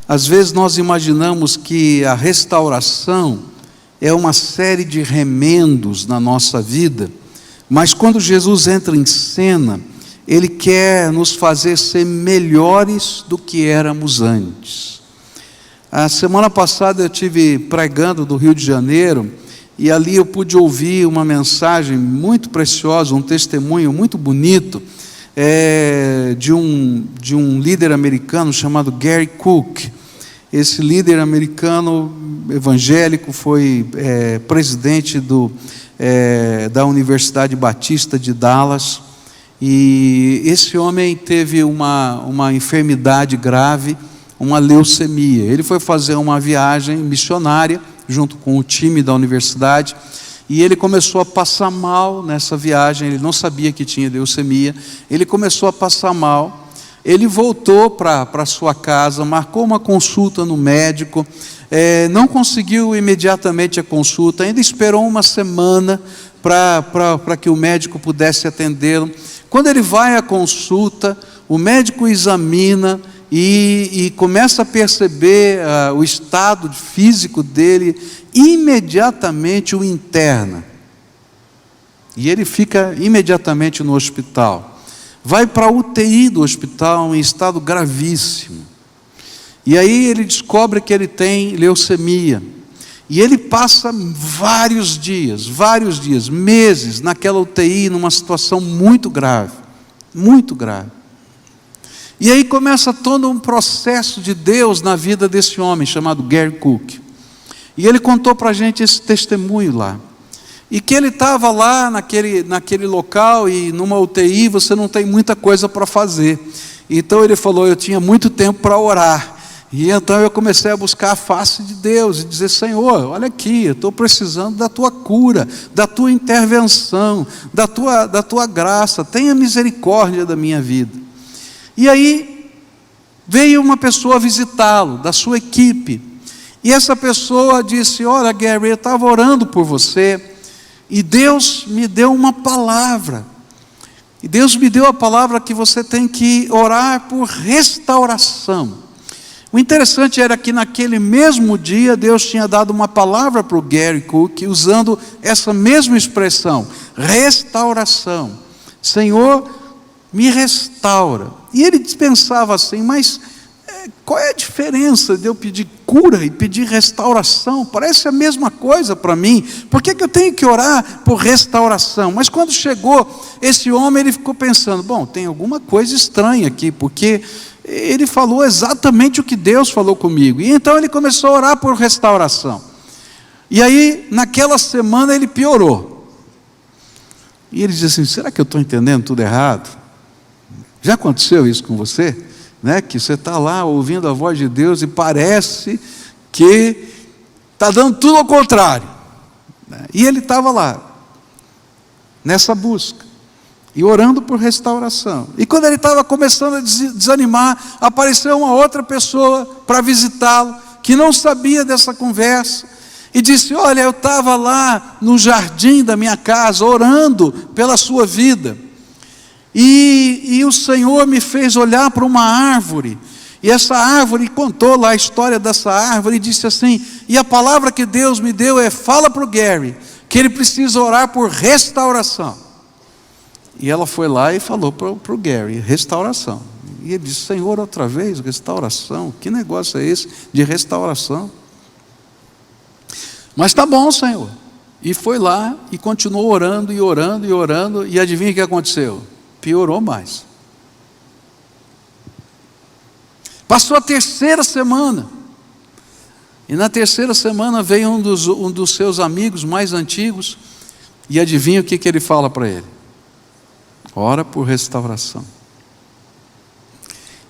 Às vezes nós imaginamos que a restauração é uma série de remendos na nossa vida, mas quando Jesus entra em cena, Ele quer nos fazer ser melhores do que éramos antes. A semana passada eu estive pregando do Rio de Janeiro, e ali eu pude ouvir uma mensagem muito preciosa, um testemunho muito bonito, de um líder americano chamado Gary Cook. Esse líder americano evangélico foi presidente da Universidade Batista de Dallas, e esse homem teve uma enfermidade grave, uma leucemia. Ele foi fazer uma viagem missionária junto com o time da universidade, e ele começou a passar mal nessa viagem. Ele não sabia que tinha leucemia, ele começou a passar mal. Ele voltou para sua casa, marcou uma consulta no médico, não conseguiu imediatamente a consulta, ainda esperou uma semana para que o médico pudesse atendê-lo. Quando ele vai à consulta, o médico examina e começa a perceber o estado físico dele, imediatamente o interna. E ele fica imediatamente no hospital. Vai para a UTI do hospital em estado gravíssimo. E aí ele descobre que ele tem leucemia. E ele passa vários dias, meses naquela UTI, numa situação muito grave, muito grave. E aí começa todo um processo de Deus na vida desse homem chamado Gary Cook. E ele contou para a gente esse testemunho lá. E que ele estava lá naquele local, e numa UTI você não tem muita coisa para fazer. Então ele falou, eu tinha muito tempo para orar. E então eu comecei a buscar a face de Deus e dizer, Senhor, olha aqui, eu estou precisando da tua cura, da tua intervenção, da tua graça, tenha misericórdia da minha vida. E aí veio uma pessoa visitá-lo, da sua equipe, e essa pessoa disse, olha Gary, eu estava orando por você, e Deus me deu uma palavra, e Deus me deu a palavra que você tem que orar por restauração. O interessante era que naquele mesmo dia, Deus tinha dado uma palavra para o Gary Cook, usando essa mesma expressão, restauração. Senhor, me restaura. E ele pensava assim, mas qual é a diferença de eu pedir cura e pedir restauração? Parece a mesma coisa para mim. Por que eu tenho que orar por restauração? Mas quando chegou esse homem, ele ficou pensando, bom, tem alguma coisa estranha aqui, porque ele falou exatamente o que Deus falou comigo. E então ele começou a orar por restauração. E aí, naquela semana, ele piorou. E ele disse assim, será que eu estou entendendo tudo errado? Já aconteceu isso com você? Que você está lá ouvindo a voz de Deus e parece que está dando tudo ao contrário. E ele estava lá, nessa busca, e orando por restauração. E quando ele estava começando a desanimar, apareceu uma outra pessoa para visitá-lo, que não sabia dessa conversa, e disse, olha, eu estava lá no jardim da minha casa, orando pela sua vida, e o Senhor me fez olhar para uma árvore, e essa árvore, contou lá a história dessa árvore, e disse assim, e a palavra que Deus me deu fala para o Gary, que ele precisa orar por restauração. E ela foi lá e falou para o Gary, restauração. E ele disse, Senhor, outra vez, restauração? Que negócio é esse de restauração? Mas tá bom, Senhor. E foi lá e continuou orando e orando e orando, e adivinha o que aconteceu? Piorou mais. Passou a terceira semana. E na terceira semana veio um dos seus amigos mais antigos, e adivinha o que ele fala para ele? Ora por restauração.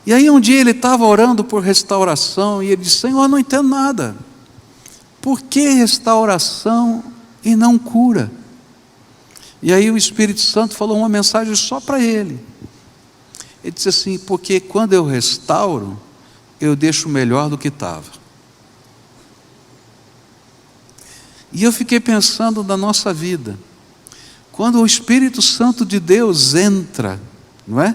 E aí um dia ele estava orando por restauração, e ele disse, Senhor, eu não entendo nada. Por que restauração e não cura? E aí o Espírito Santo falou uma mensagem só para ele. Ele disse assim, porque quando eu restauro, eu deixo melhor do que estava. E eu fiquei pensando na nossa vida. Quando o Espírito Santo de Deus entra, não é?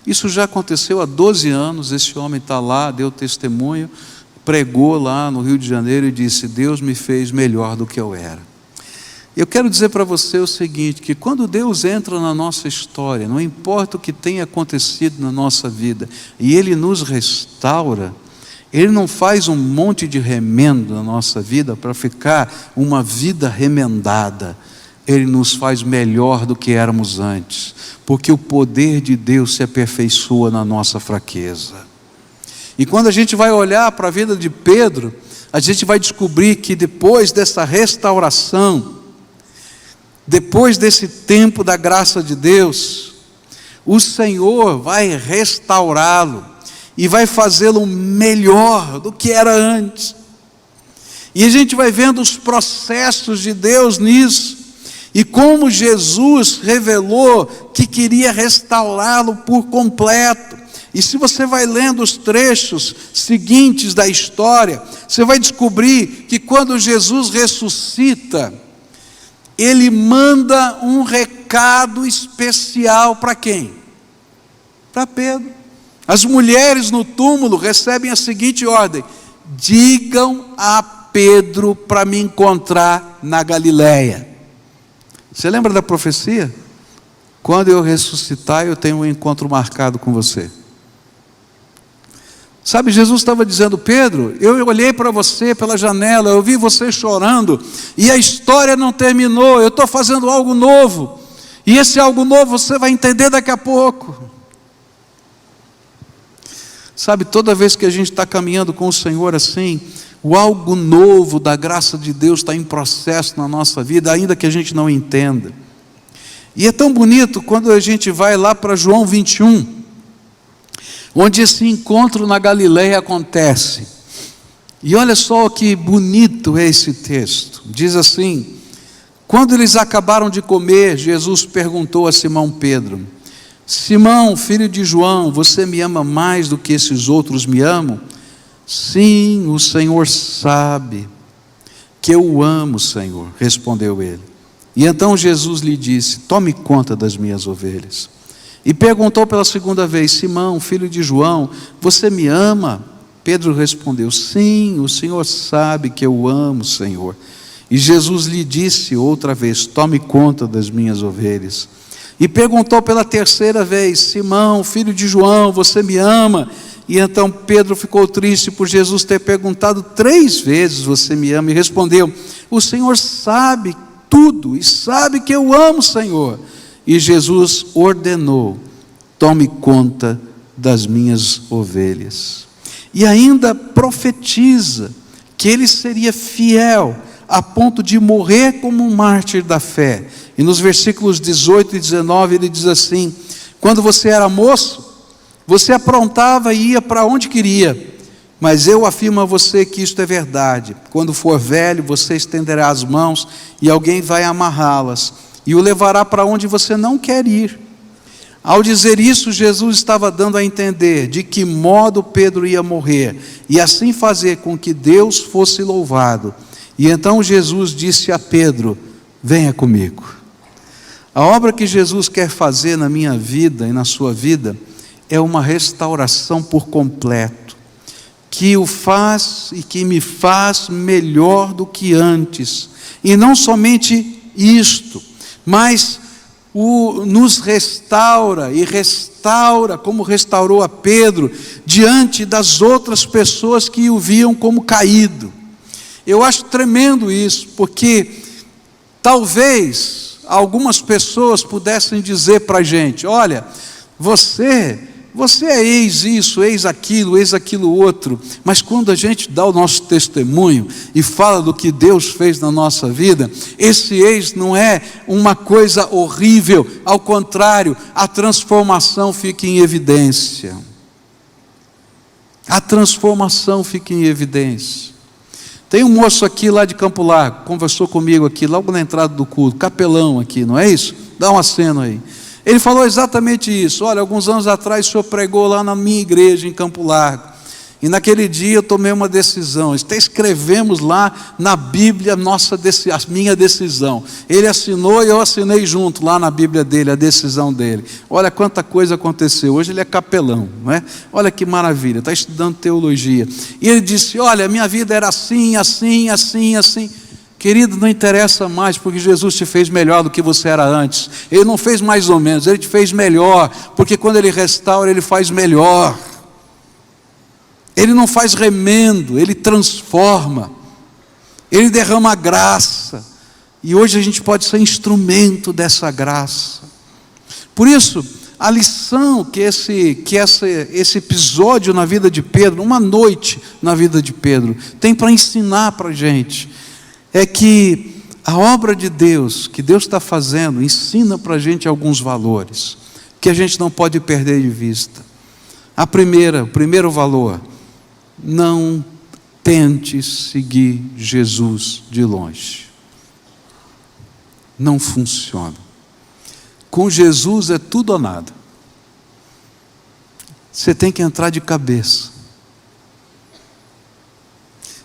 Isso já aconteceu há 12 anos, esse homem está lá, deu testemunho, pregou lá no Rio de Janeiro e disse: Deus me fez melhor do que eu era. Eu quero dizer para você o seguinte, que quando Deus entra na nossa história, não importa o que tenha acontecido na nossa vida, e Ele nos restaura, Ele não faz um monte de remendo na nossa vida para ficar uma vida remendada. Ele nos faz melhor do que éramos antes, porque o poder de Deus se aperfeiçoa na nossa fraqueza. E quando a gente vai olhar para a vida de Pedro, a gente vai descobrir que depois dessa restauração, depois desse tempo da graça de Deus, o Senhor vai restaurá-lo e vai fazê-lo melhor do que era antes. E a gente vai vendo os processos de Deus nisso, e como Jesus revelou que queria restaurá-lo por completo. E se você vai lendo os trechos seguintes da história, você vai descobrir que quando Jesus ressuscita, Ele manda um recado especial para quem? Para Pedro. As mulheres no túmulo recebem a seguinte ordem: digam a Pedro para me encontrar na Galileia. Você lembra da profecia? Quando eu ressuscitar, eu tenho um encontro marcado com você. Sabe, Jesus estava dizendo: Pedro, eu olhei para você pela janela, eu vi você chorando, e a história não terminou, eu estou fazendo algo novo, e esse algo novo você vai entender daqui a pouco. Sabe, toda vez que a gente está caminhando com o Senhor assim, o algo novo da graça de Deus está em processo na nossa vida, ainda que a gente não entenda. E é tão bonito quando a gente vai lá para João 21, onde esse encontro na Galileia acontece. E olha só que bonito é esse texto. Diz assim: quando eles acabaram de comer, Jesus perguntou a Simão Pedro: Simão, filho de João, você me ama mais do que esses outros me amam? Sim, o Senhor sabe que eu o amo, Senhor, respondeu ele. E então Jesus lhe disse: tome conta das minhas ovelhas. E perguntou pela segunda vez: Simão, filho de João, você me ama? Pedro respondeu: sim, o Senhor sabe que eu o amo, Senhor. E Jesus lhe disse outra vez: tome conta das minhas ovelhas. E perguntou pela terceira vez: Simão, filho de João, você me ama? E então Pedro ficou triste por Jesus ter perguntado 3 vezes: você me ama? E respondeu: o Senhor sabe tudo e sabe que eu amo, Senhor. E Jesus ordenou: tome conta das minhas ovelhas. E ainda profetiza que ele seria fiel a ponto de morrer como um mártir da fé. E nos versículos 18 e 19 ele diz assim: quando você era moço, você aprontava e ia para onde queria, mas eu afirmo a você que isto é verdade: quando for velho, você estenderá as mãos e alguém vai amarrá-las e o levará para onde você não quer ir. Ao dizer isso, Jesus estava dando a entender de que modo Pedro ia morrer, e assim fazer com que Deus fosse louvado. E então Jesus disse a Pedro: venha comigo. A obra que Jesus quer fazer na minha vida e na sua vida é uma restauração por completo, que o faz e que me faz melhor do que antes. E não somente isto, mas nos restaura e restaura, como restaurou a Pedro, diante das outras pessoas que o viam como caído. Eu acho tremendo isso, porque talvez algumas pessoas pudessem dizer para a gente: olha, você é ex isso, ex aquilo outro. Mas quando a gente dá o nosso testemunho e fala do que Deus fez na nossa vida, esse ex não é uma coisa horrível, ao contrário, a transformação fica em evidência. A transformação fica em evidência. Tem um moço aqui lá de Campo Largo, conversou comigo aqui, logo na entrada do culto, capelão aqui, não é isso? Dá um aceno aí. Ele falou exatamente isso: olha, alguns anos atrás o senhor pregou lá na minha igreja em Campo Largo, E naquele dia eu tomei uma decisão. Até escrevemos lá na Bíblia a minha decisão. Ele assinou e eu assinei junto lá na Bíblia dele, a decisão dele. Olha quanta coisa aconteceu. Hoje ele é capelão, não é? Olha que maravilha, está estudando teologia. E ele disse: olha, minha vida era assim, assim, assim, assim. Querido, não interessa mais, porque Jesus te fez melhor do que você era antes. Ele não fez mais ou menos, Ele te fez melhor, porque quando Ele restaura, Ele faz melhor. Ele não faz remendo, Ele transforma, Ele derrama graça, e hoje a gente pode ser instrumento dessa graça. Por isso, a lição que esse episódio na vida de Pedro, uma noite na vida de Pedro, tem para ensinar para a gente, é que a obra de Deus, que Deus está fazendo, ensina para a gente alguns valores, que a gente não pode perder de vista. O primeiro valor: não tente seguir Jesus de longe. Não funciona. Com Jesus é tudo ou nada. Você tem que entrar de cabeça.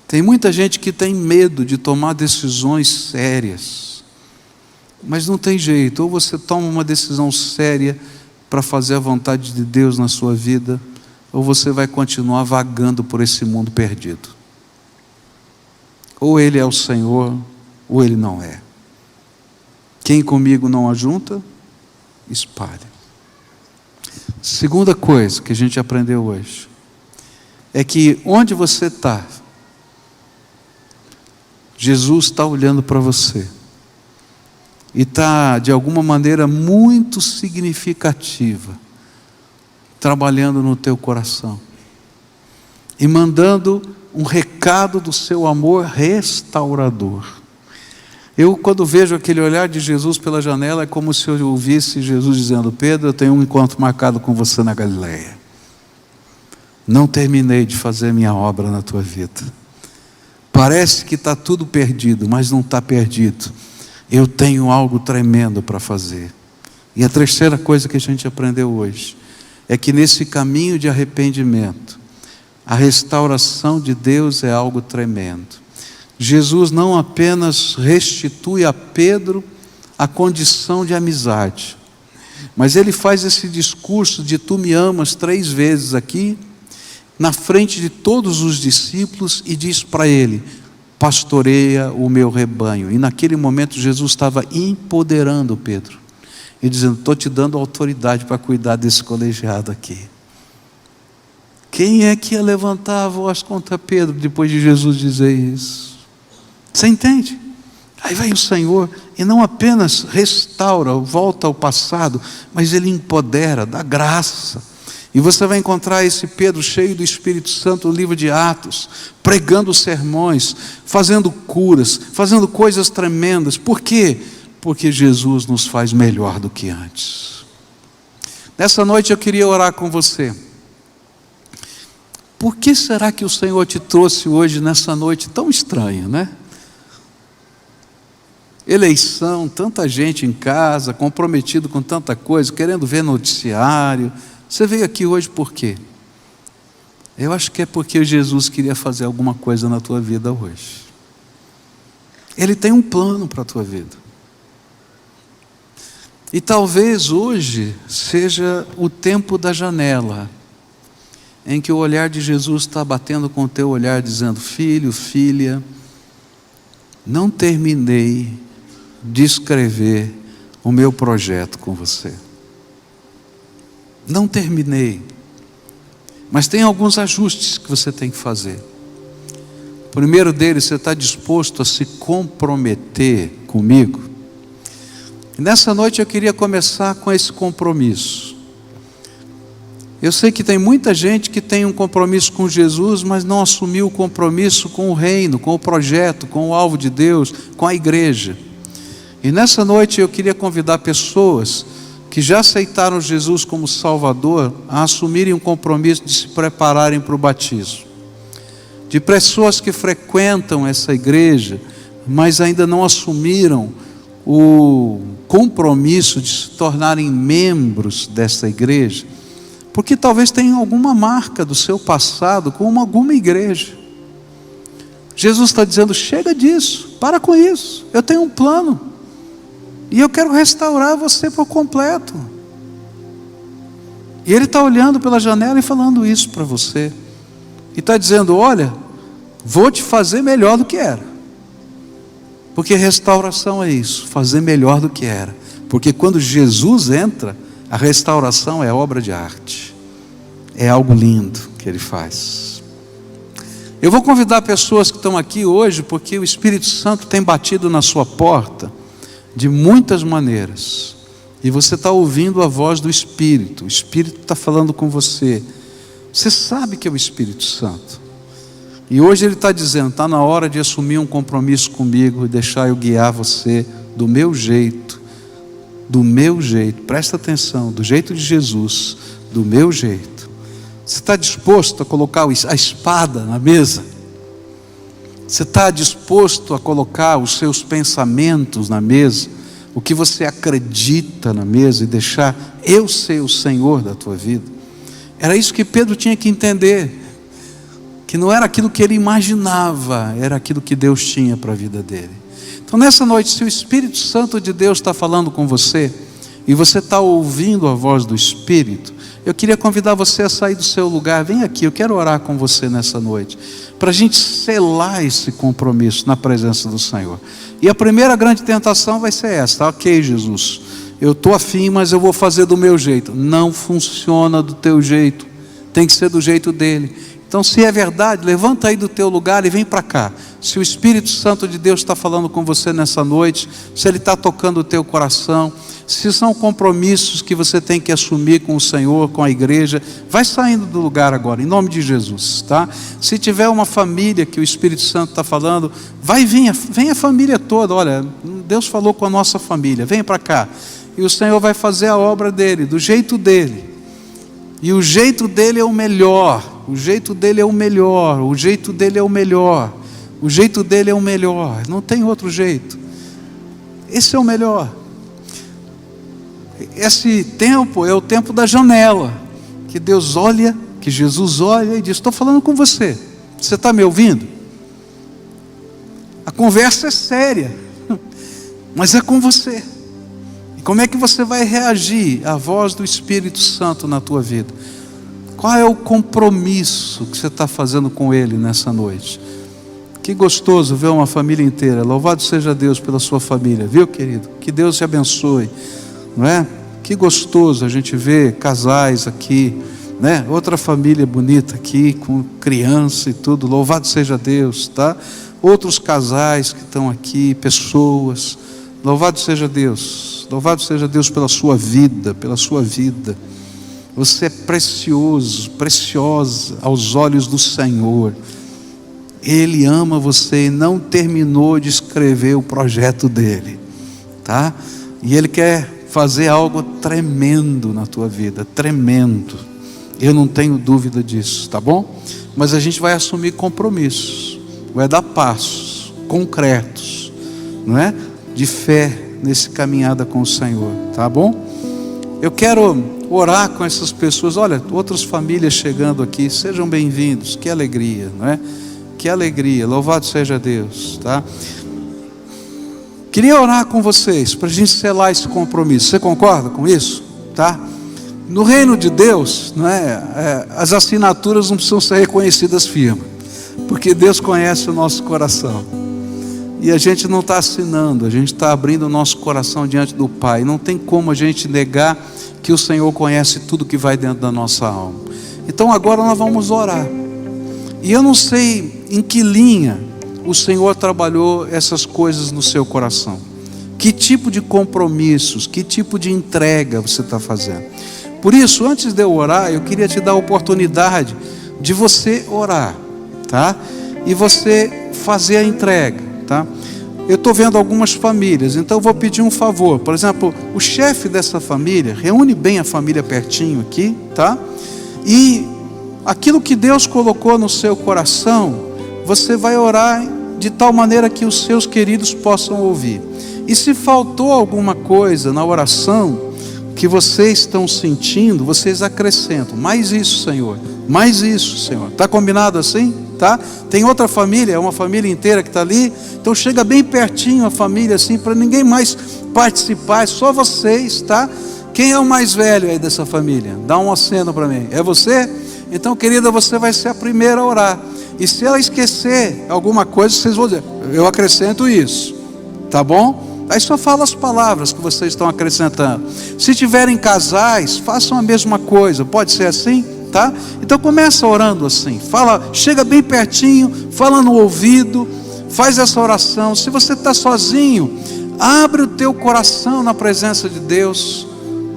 Tem muita gente que tem medo de tomar decisões sérias, mas não tem jeito. Ou você toma uma decisão séria para fazer a vontade de Deus na sua vida, ou você vai continuar vagando por esse mundo perdido. Ou Ele é o Senhor, ou Ele não é. Quem comigo não ajunta, espalha. Segunda coisa que a gente aprendeu hoje, é que onde você está, Jesus está olhando para você, e está de alguma maneira muito significativa, trabalhando no teu coração, e mandando um recado do seu amor restaurador. Eu, quando vejo aquele olhar de Jesus pela janela, é como se eu ouvisse Jesus dizendo: Pedro, eu tenho um encontro marcado com você na Galileia. Não terminei de fazer minha obra na tua vida. Parece que está tudo perdido, mas não está perdido. Eu tenho algo tremendo para fazer. E a terceira coisa que a gente aprendeu hoje, é que nesse caminho de arrependimento, a restauração de Deus é algo tremendo. Jesus não apenas restitui a Pedro a condição de amizade, mas Ele faz esse discurso de tu me amas 3 vezes aqui, na frente de todos os discípulos, e diz para ele: pastoreia o meu rebanho. E naquele momento Jesus estava empoderando Pedro, e dizendo: estou te dando autoridade para cuidar desse colegiado aqui. Quem é que ia levantar a voz contra Pedro depois de Jesus dizer isso? Você entende? Aí vem o Senhor e não apenas restaura, volta ao passado, mas Ele empodera, dá graça. E você vai encontrar esse Pedro cheio do Espírito Santo no livro de Atos, pregando sermões, fazendo curas, fazendo coisas tremendas. Por quê? Porque Jesus nos faz melhor do que antes. Nessa noite eu queria orar com você. Por que será que o Senhor te trouxe hoje nessa noite tão estranha, né? Eleição, tanta gente em casa, comprometido com tanta coisa, querendo ver noticiário. Você veio aqui hoje por quê? Eu acho que é porque Jesus queria fazer alguma coisa na tua vida hoje. Ele tem um plano para a tua vida. E talvez hoje seja o tempo da janela, em que o olhar de Jesus está batendo com o teu olhar, dizendo: filho, filha, não terminei de escrever o meu projeto com você. Não terminei. Mas tem alguns ajustes que você tem que fazer. O primeiro deles, você está disposto a se comprometer comigo? E nessa noite eu queria começar com esse compromisso. Eu sei que tem muita gente que tem um compromisso com Jesus, mas não assumiu o compromisso com o reino, com o projeto, com o alvo de Deus, com a igreja. E nessa noite eu queria convidar pessoas que já aceitaram Jesus como Salvador a assumirem um compromisso de se prepararem para o batismo. De pessoas que frequentam essa igreja, mas ainda não assumiram o compromisso de se tornarem membros dessa igreja, porque talvez tenha alguma marca do seu passado com alguma igreja. Jesus está dizendo: chega disso, para com isso, eu tenho um plano, e eu quero restaurar você por completo. E Ele está olhando pela janela e falando isso para você, e está dizendo: olha, vou te fazer melhor do que era, porque restauração é isso, fazer melhor do que era, porque quando Jesus entra, a restauração é obra de arte, é algo lindo que Ele faz. Eu vou convidar pessoas que estão aqui hoje, porque o Espírito Santo tem batido na sua porta de muitas maneiras, e você está ouvindo a voz do Espírito, o Espírito está falando com você. Você sabe que é o Espírito Santo, e hoje Ele está dizendo: está na hora de assumir um compromisso comigo e deixar eu guiar você do meu jeito, presta atenção, do jeito de Jesus, do meu jeito. Você está disposto a colocar a espada na mesa? Você está disposto a colocar os seus pensamentos na mesa, o que você acredita na mesa, e deixar eu ser o Senhor da tua vida? Era isso que Pedro tinha que entender, que não era aquilo que ele imaginava, era aquilo que Deus tinha para a vida dele. Então nessa noite, se o Espírito Santo de Deus está falando com você, e você está ouvindo a voz do Espírito, eu queria convidar você a sair do seu lugar. Vem aqui, eu quero orar com você nessa noite, para a gente selar esse compromisso na presença do Senhor. E a primeira grande tentação vai ser essa: ok, Jesus, eu estou afim, mas eu vou fazer do meu jeito. Não funciona do teu jeito, tem que ser do jeito dele. Então, se é verdade, levanta aí do teu lugar e vem para cá. Se o Espírito Santo de Deus está falando com você nessa noite, se Ele está tocando o teu coração, se são compromissos que você tem que assumir com o Senhor, com a igreja, vai saindo do lugar agora, em nome de Jesus, tá? Se tiver uma família que o Espírito Santo está falando, vem a família toda. Olha, Deus falou com a nossa família, vem para cá, e o Senhor vai fazer a obra dele, do jeito dele, e o jeito dele é o melhor, o jeito dele é o melhor, o jeito dele é o melhor, o jeito dele é o melhor, não tem outro jeito, esse é o melhor. Esse tempo é o tempo da janela, que Deus olha, que Jesus olha e diz: estou falando com você, você está me ouvindo? A conversa é séria, mas é com você. E como é que você vai reagir à voz do Espírito Santo na tua vida? Qual é o compromisso que você está fazendo com Ele nessa noite? Que gostoso ver uma família inteira. Louvado seja Deus pela sua família, viu, querido? Que Deus te abençoe, não é? Que gostoso a gente ver casais aqui, né? Outra família bonita aqui, com criança e tudo. Louvado seja Deus, tá? Outros casais que estão aqui, pessoas. Louvado seja Deus pela sua vida, pela sua vida. Você é precioso, preciosa aos olhos do Senhor. Ele ama você e não terminou de escrever o projeto dele, tá? E Ele quer fazer algo tremendo na tua vida, tremendo. Eu não tenho dúvida disso, tá bom? Mas a gente vai assumir compromissos, vai dar passos concretos, não é? De fé nesse caminhada com o Senhor, tá bom? Eu quero orar com essas pessoas. Olha, outras famílias chegando aqui, sejam bem-vindos. Que alegria, não é? Que alegria, louvado seja Deus, tá? Queria orar com vocês, para a gente selar esse compromisso. Você concorda com isso? Tá? No reino de Deus, não é, as assinaturas não precisam ser reconhecidas firmes, porque Deus conhece o nosso coração, e a gente não está assinando, a gente está abrindo o nosso coração diante do Pai. Não tem como a gente negar que o Senhor conhece tudo que vai dentro da nossa alma. Então agora nós vamos orar, e eu não sei em que linha o Senhor trabalhou essas coisas no seu coração, que tipo de compromissos, que tipo de entrega você está fazendo. Por isso, antes de eu orar, eu queria te dar a oportunidade de você orar, tá? E você fazer a entrega, tá? Eu estou vendo algumas famílias, então eu vou pedir um favor. Por exemplo, o chefe dessa família, reúne bem a família pertinho aqui, tá? E aquilo que Deus colocou no seu coração, você vai orar de tal maneira que os seus queridos possam ouvir. E se faltou alguma coisa na oração, que vocês estão sentindo, vocês acrescentam. Mais isso, Senhor. Mais isso, Senhor. Está combinado assim? Tá? Tem outra família, é uma família inteira que está ali. Então chega bem pertinho a família assim, para ninguém mais participar, é só vocês, tá? Quem é o mais velho aí dessa família? Dá um aceno para mim. É você? Então, querida, você vai ser a primeira a orar. E se ela esquecer alguma coisa, vocês vão dizer, eu acrescento isso. Tá bom? Aí só fala as palavras que vocês estão acrescentando. Se tiverem casais, façam a mesma coisa. Pode ser assim? Tá? Então começa orando assim. Fala, chega bem pertinho, fala no ouvido, faz essa oração. Se você está sozinho, abre o teu coração na presença de Deus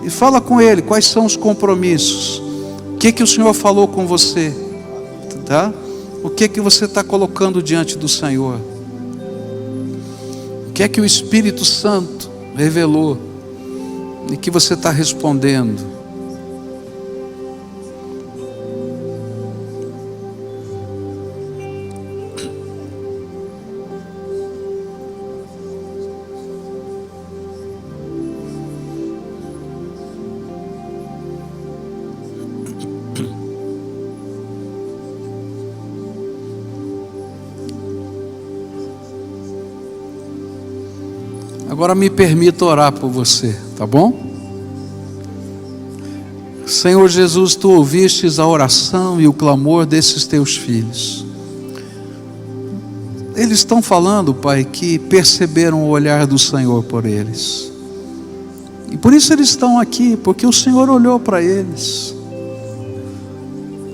e fala com Ele quais são os compromissos. O que o Senhor falou com você? Tá? O que você está colocando diante do Senhor? O que o Espírito Santo revelou e que você está respondendo? Agora me permita orar por você, tá bom? Senhor Jesus, Tu ouvistes a oração e o clamor desses Teus filhos. Eles estão falando, Pai, que perceberam o olhar do Senhor por eles. E por isso eles estão aqui, porque o Senhor olhou para eles.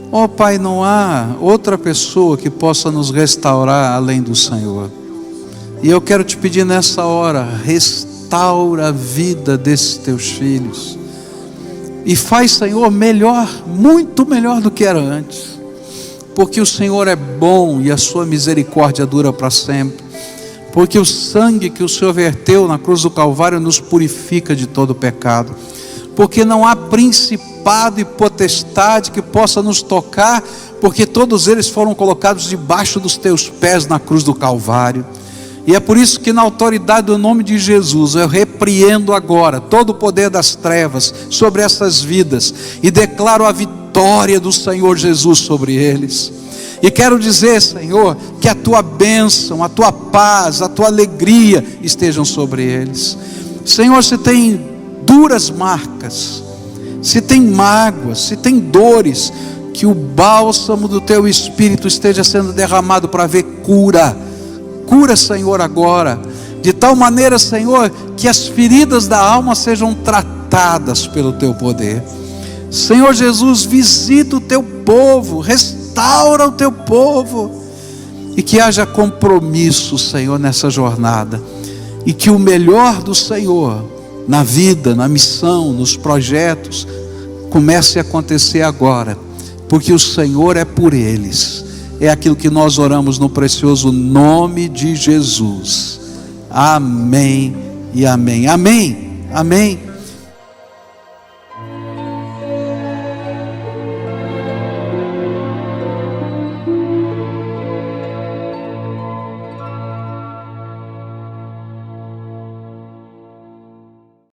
Ó Pai, não há outra pessoa que possa nos restaurar além do Senhor. E eu quero te pedir nessa hora, restaura a vida desses teus filhos. E faz, Senhor, melhor, muito melhor do que era antes. Porque o Senhor é bom e a sua misericórdia dura para sempre. Porque o sangue que o Senhor verteu na cruz do Calvário nos purifica de todo pecado. Porque não há principado e potestade que possa nos tocar, porque todos eles foram colocados debaixo dos teus pés na cruz do Calvário. E é por isso que na autoridade do nome de Jesus, eu repreendo agora todo o poder das trevas sobre essas vidas e declaro a vitória do Senhor Jesus sobre eles. E quero dizer, Senhor, que a Tua bênção, a Tua paz, a Tua alegria estejam sobre eles. Senhor, se tem duras marcas, se tem mágoas, se tem dores, que o bálsamo do Teu Espírito esteja sendo derramado para ver cura. Cura, Senhor, agora, de tal maneira, Senhor, que as feridas da alma sejam tratadas pelo Teu poder. Senhor Jesus, visita o Teu povo, restaura o Teu povo, e que haja compromisso, Senhor, nessa jornada, e que o melhor do Senhor, na vida, na missão, nos projetos, comece a acontecer agora, porque o Senhor é por eles. É aquilo que nós oramos no precioso nome de Jesus. Amém e amém. Amém. Amém.